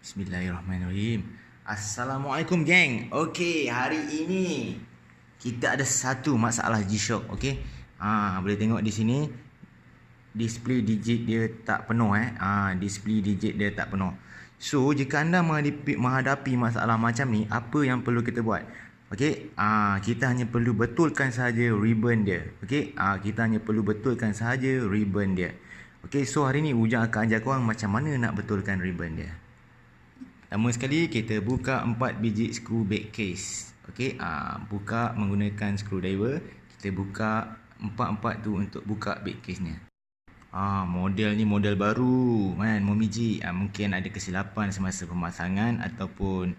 Bismillahirrahmanirrahim. Assalamualaikum geng. Okey, hari ini kita ada satu masalah G-Shock. Okey. Boleh tengok di sini display digit dia tak penuh display digit dia tak penuh. So, jika anda menghadapi masalah macam ni, apa yang perlu kita buat? Okey, kita hanya perlu betulkan sahaja ribbon dia. Okey, kita hanya perlu betulkan sahaja ribbon dia. Okey, so hari ni Ujang akan ajar korang macam mana nak betulkan ribbon dia. Pertama sekali kita buka 4 biji skru back case. Okey, buka menggunakan screwdriver. Kita buka 4 tu untuk buka back case-nya. Model ni model baru kan, Momiji. Mungkin ada kesilapan semasa pemasangan ataupun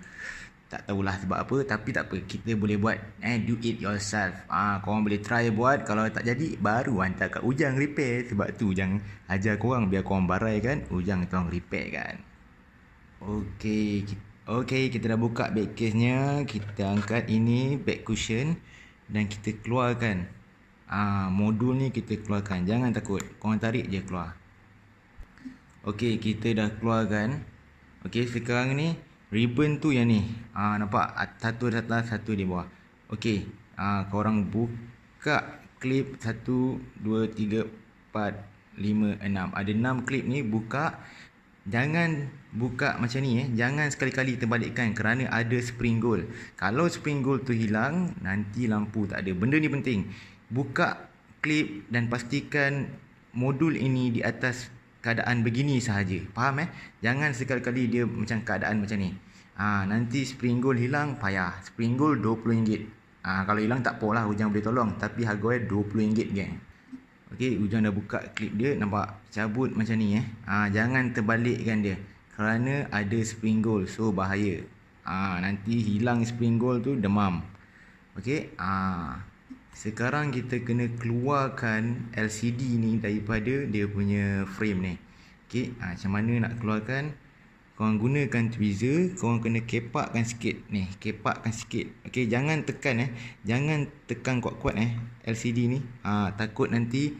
tak tahulah sebab apa, tapi tak apa, kita boleh buat do it yourself. Korang boleh try buat, kalau tak jadi baru hantar kat Ujang repair. Sebab tu Ujang ajar korang biar korang barai kan, Ujang tolong repair kan. Okey, kita dah buka back case-nya. Kita angkat ini back cushion dan kita keluarkan. Modul ni kita keluarkan. Jangan takut, korang tarik je keluar. Okey, kita dah keluarkan. Okey, sekarang ni ribbon tu yang ni. Nampak? Satu di atas, satu di bawah. Okey, korang buka klip 1, 2, 3, 4, 5, 6. Ada 6 klip ni, buka. Jangan buka macam ni Jangan sekali-kali terbalikkan kerana ada spring gold. Kalau spring gold tu hilang, nanti lampu tak ada. Benda ni penting. Buka klip dan pastikan modul ini di atas keadaan begini sahaja. Faham Jangan sekali-kali dia macam keadaan macam ni. Nanti spring gold hilang, payah. Spring gold RM20. Kalau hilang tak apalah, Ujang boleh tolong. Tapi harga dia RM20 geng. Okey, Ujang dah buka klip dia. Nampak? Cabut macam ni jangan terbalikkan dia kerana ada spring gold. So bahaya. Nanti hilang spring gold tu demam. Okey, sekarang kita kena keluarkan LCD ni daripada dia punya frame ni. Okey, macam mana nak keluarkan? Korang gunakan tweezer, korang kena kepakkan sikit ni, kepakkan sikit. Okey, jangan tekan jangan tekan kuat-kuat LCD ni. Takut nanti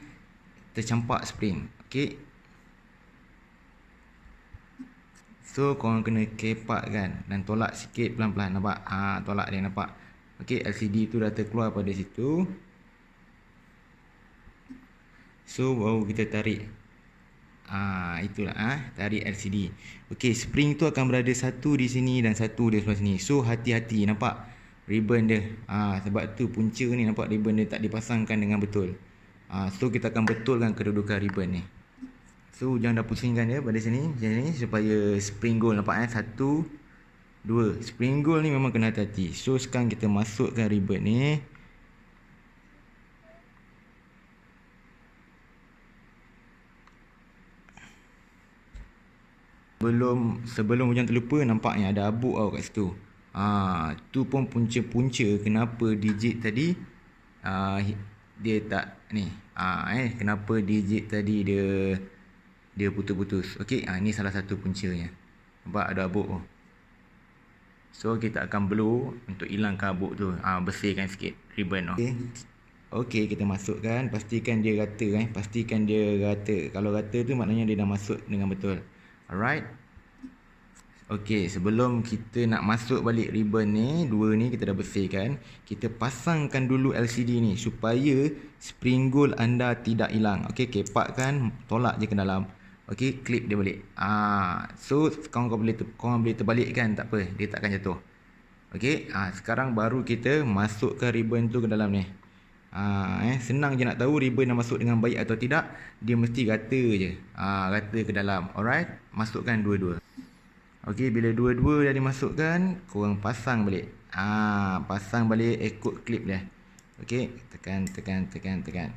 tercampak spring. Okey. So korang kena kepakkan dan tolak sikit pelan-pelan. Nampak? Tolak dia, nampak. Okey, LCD tu dah terkeluar pada situ. So baru kita tarik. Itulah tarik LCD. Okey, spring tu akan berada satu di sini dan satu di sebelah sini. So hati-hati, nampak ribbon dia. Sebab tu punca ni, nampak ribbon dia tak dipasangkan dengan betul. So kita akan betulkan kedudukan ribbon ni. So jangan dah pusingkan dia pada sini macam ni supaya spring gold, nampak 1, 2. Spring gold ni memang kena hati-hati. So sekarang kita masukkan ribbon ni. Sebelum Ujang terlupa, nampaknya ada abuk kat situ. Tu pun punca-punca kenapa digit tadi dia tak ni. Kenapa digit tadi dia putus-putus. Okey, ni salah satu puncanya. Nampak ada abuk tu. So kita akan blow untuk hilangkan abuk tu. Bersihkan sikit ribbon tu. Okey, kita masukkan, pastikan dia rata pastikan dia rata. Kalau rata tu maknanya dia dah masuk dengan betul. Alright. Okey, sebelum kita nak masuk balik ribbon ni, dua ni kita dah bersihkan. Kita pasangkan dulu LCD ni supaya spring gold anda tidak hilang. Okey, kepakkan, tolak je ke dalam. Okey, clip dia balik. So korang boleh terbalikkan, tak apa, dia takkan jatuh. Okey, sekarang baru kita masukkan ribbon tu ke dalam ni. Senang je nak tahu ribbon dah masuk dengan baik atau tidak. Dia mesti rata je. Rata ke dalam. Alright, masukkan dua-dua. Okey, bila dua-dua dah dimasukkan, korang pasang balik. Pasang balik ikut klip dia. Okey, tekan.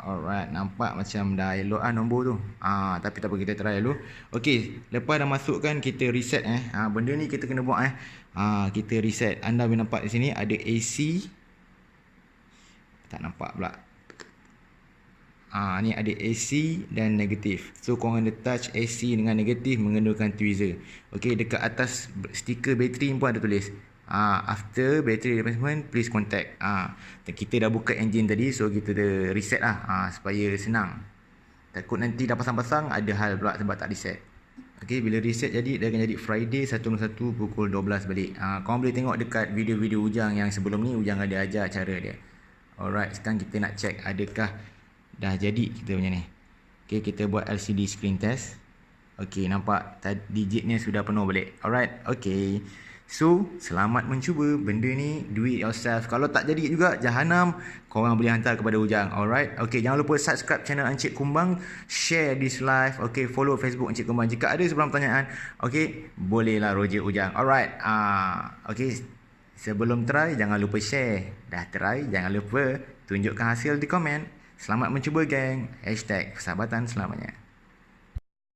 Alright, nampak macam dah elok nombor tu. Tapi tak apa, kita try dulu. Okey, lepas dah masukkan, kita reset benda ni kita kena buat kita reset. Anda boleh nampak di sini ada AC. Tak nampak pula. Ni ada AC dan negatif. So korang kena touch AC dengan negatif menggunakan tweezer. Okey, dekat atas stiker bateri pun ada tulis after battery replacement please contact. Kita dah buka engine tadi, so kita dah reset supaya senang. Takut nanti dah pasang-pasang ada hal pula sebab tak reset. Okay, bila reset jadi, dia akan jadi Friday 1.1 pukul 12 balik. Korang boleh tengok dekat video-video Ujang yang sebelum ni, Ujang ada ajar cara dia. Alright, sekarang kita nak check adakah dah jadi kita punya ni. Okay, kita buat LCD screen test. Okay, nampak digitnya sudah penuh balik. Alright, okay. So, selamat mencuba benda ni, do it yourself. Kalau tak jadi juga, jahanam, korang boleh hantar kepada Ujang. Alright, okay, jangan lupa subscribe channel Encik Kumbang, share this live, okay, follow Facebook Encik Kumbang. Jika ada sebarang pertanyaan, okay, bolehlah roja Ujang. Alright, okay, sebelum try, jangan lupa share. Dah try, jangan lupa tunjukkan hasil di komen. Selamat mencuba, geng. #persahabatan selamanya.